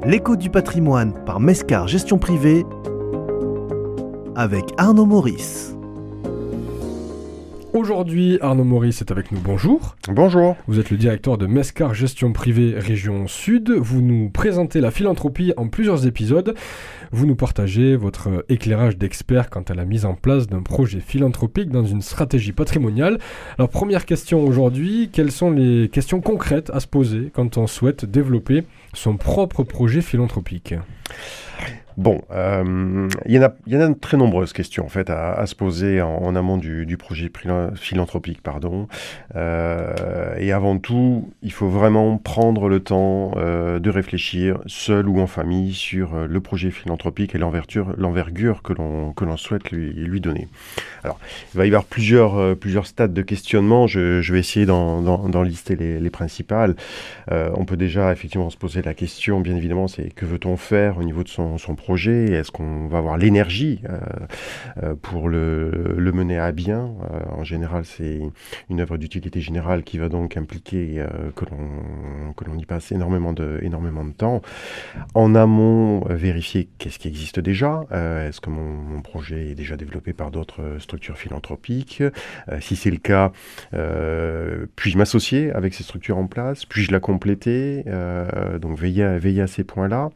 L'écho du patrimoine par Mescar Gestion Privée avec Arnaud Maurice. Aujourd'hui, Arnaud Maurice est avec nous. Bonjour. Bonjour. Vous êtes le directeur de Mescar Gestion Privée Région Sud. Vous nous présentez la philanthropie en plusieurs épisodes. Vous nous partagez votre éclairage d'expert quant à la mise en place d'un projet philanthropique dans une stratégie patrimoniale. Alors, première question aujourd'hui, quelles sont les questions concrètes à se poser quand on souhaite développer son propre projet philanthropique ? Bon, il y en a de très nombreuses questions en fait à se poser en amont du projet philanthropique, pardon. Et avant tout, il faut vraiment prendre le temps de réfléchir, seul ou en famille, sur le projet philanthropique et l'envergure que l'on souhaite lui donner. Alors, il va y avoir plusieurs stades de questionnement. Je vais essayer d'en lister les principales. On peut déjà effectivement se poser la question, bien évidemment, c'est que veut-on faire au niveau de son projet ? Est-ce qu'on va avoir l'énergie pour le mener à bien ? En général, c'est une œuvre d'utilité générale qui va donc impliquer que l'on y passe énormément de temps. En amont, vérifier qu'est-ce qui existe déjà. Est-ce que mon projet est déjà développé par d'autres structures philanthropiques ? Si c'est le cas, puis-je m'associer avec ces structures en place ? Puis-je la compléter ? Donc veiller à ces points-là.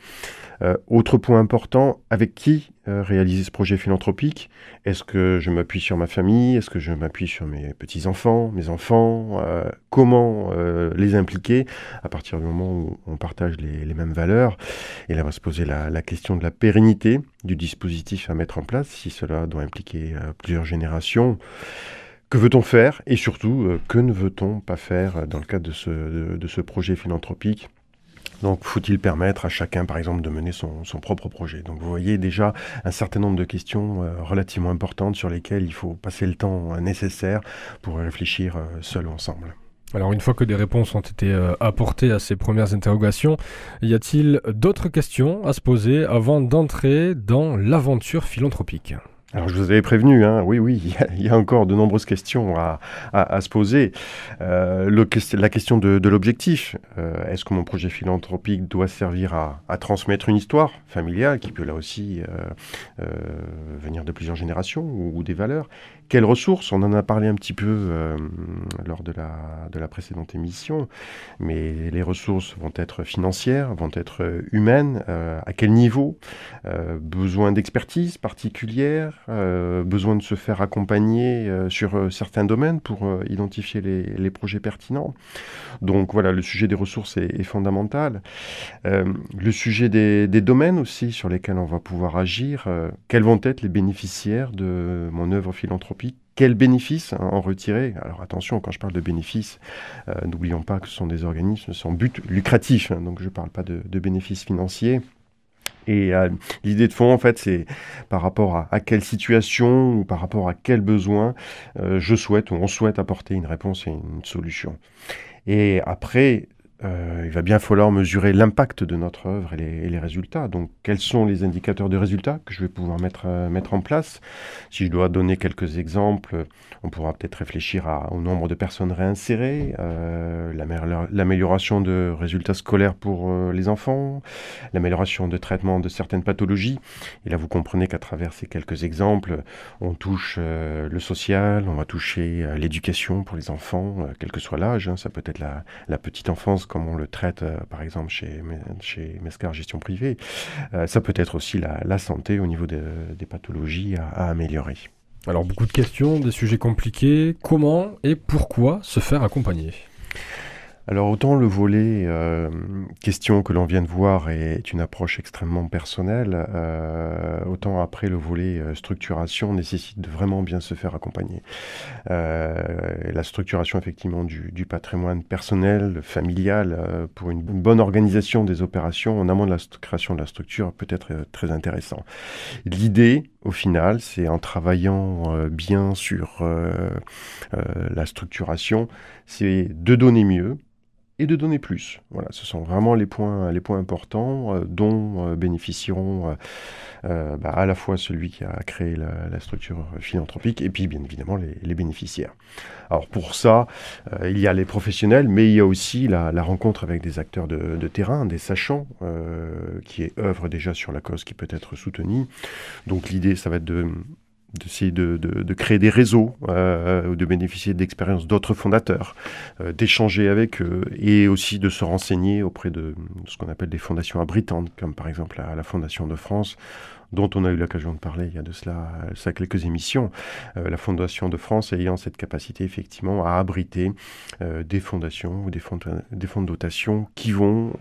Autre point important, avec qui réaliser ce projet philanthropique ? Est-ce que je m'appuie sur ma famille ? Est-ce que je m'appuie sur mes petits-enfants, mes enfants ? Comment les impliquer à partir du moment où on partage les mêmes valeurs ? Et là, on va se poser la question de la pérennité du dispositif à mettre en place, si cela doit impliquer plusieurs générations. Que veut-on faire ? Et surtout, que ne veut-on pas faire dans le cadre de ce projet philanthropique ? Donc, faut-il permettre à chacun, par exemple, de mener son propre projet ? Donc, vous voyez déjà un certain nombre de questions relativement importantes sur lesquelles il faut passer le temps nécessaire pour réfléchir seul ou ensemble. Alors, une fois que des réponses ont été apportées à ces premières interrogations, y a-t-il d'autres questions à se poser avant d'entrer dans l'aventure philanthropique ? Alors, je vous avais prévenu, oui, il y a encore de nombreuses questions à se poser. La question de l'objectif. Est-ce que mon projet philanthropique doit servir à transmettre une histoire familiale qui peut là aussi venir de plusieurs générations ou des valeurs ? Quelles ressources ? On en a parlé un petit peu lors de la précédente émission, mais les ressources vont être financières, vont être humaines. À quel niveau ? Besoin d'expertise particulière ? Besoin de se faire accompagner sur certains domaines pour identifier les projets pertinents. Donc voilà, le sujet des ressources est fondamental. Le sujet des domaines aussi sur lesquels on va pouvoir agir. Quels vont être les bénéficiaires de mon œuvre philanthropique ? Quels bénéfices en retirer ? Alors attention, quand je parle de bénéfices, n'oublions pas que ce sont des organismes sans but lucratif, donc je ne parle pas de bénéfices financiers. Et l'idée de fond, en fait, c'est par rapport à quelle situation ou par rapport à quel besoin on souhaite apporter une réponse et une solution. Et après, il va bien falloir mesurer l'impact de notre œuvre et les résultats. Donc, quels sont les indicateurs de résultats que je vais pouvoir mettre en place ? Si je dois donner quelques exemples, on pourra peut-être réfléchir au nombre de personnes réinsérées, l'amélioration de résultats scolaires pour les enfants, l'amélioration de traitement de certaines pathologies. Et là, vous comprenez qu'à travers ces quelques exemples, on touche le social, on va toucher l'éducation pour les enfants, quel que soit l'âge. Ça peut être la petite enfance, comme on le traite par exemple chez Mescar Gestion Privée. Ça peut être aussi la santé au niveau des pathologies à améliorer. Alors beaucoup de questions, des sujets compliqués. Comment et pourquoi se faire accompagner ? Alors autant le volet question que l'on vient de voir est une approche extrêmement personnelle, autant après le volet structuration nécessite de vraiment bien se faire accompagner. La structuration effectivement du patrimoine personnel, familial, pour une bonne organisation des opérations en amont de la création de la structure peut être très intéressant. L'idée, au final, c'est en travaillant bien sur la structuration, c'est de donner mieux, et de donner plus. Voilà, ce sont vraiment les points importants dont bénéficieront à la fois celui qui a créé la structure philanthropique et puis bien évidemment les bénéficiaires. Alors pour ça, il y a les professionnels, mais il y a aussi la rencontre avec des acteurs de terrain, des sachants qui œuvrent déjà sur la cause qui peut être soutenue. Donc l'idée, ça va être d'essayer de créer des réseaux, de bénéficier d'expériences d'autres fondateurs, d'échanger avec eux et aussi de se renseigner auprès de ce qu'on appelle des fondations abritantes, comme par exemple la Fondation de France, dont on a eu l'occasion de parler il y a de cela quelques émissions. La Fondation de France ayant cette capacité effectivement à abriter des fondations ou des fonds de dotation qui vont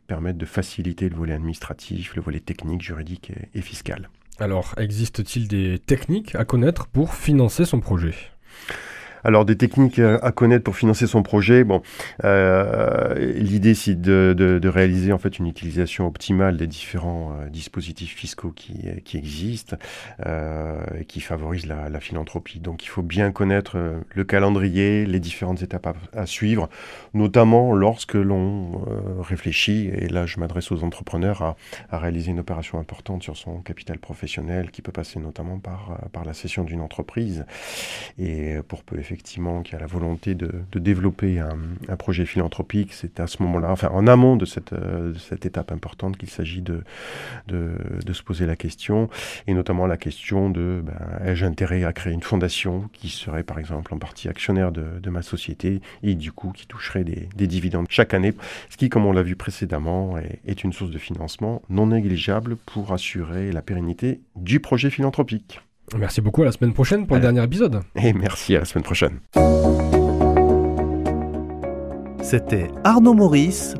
permettre de faciliter le volet administratif, le volet technique, juridique et fiscal. Alors, existe-t-il des techniques à connaître pour financer son projet ? Alors, des techniques à connaître pour financer son projet, l'idée c'est de réaliser en fait une utilisation optimale des différents dispositifs fiscaux qui existent et qui favorisent la philanthropie. Donc, il faut bien connaître le calendrier, les différentes étapes à suivre, notamment lorsque l'on réfléchit, et là je m'adresse aux entrepreneurs, à réaliser une opération importante sur son capital professionnel qui peut passer notamment par la cession d'une entreprise. Et pour peu effectivement qu'il y a la volonté de développer un projet philanthropique, c'est à ce moment-là, enfin en amont de cette étape importante qu'il s'agit de se poser la question, et notamment la question de ai-je intérêt à créer une fondation qui serait par exemple en partie actionnaire de ma société et du coup qui toucherait des dividendes chaque année, ce qui, comme on l'a vu précédemment, est une source de financement non négligeable pour assurer la pérennité du projet philanthropique. Merci beaucoup, à la semaine prochaine pour le dernier épisode. Et merci, à la semaine prochaine. C'était Arnaud Maurice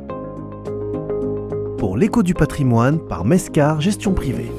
pour l'Écho du patrimoine par Mescar Gestion Privée.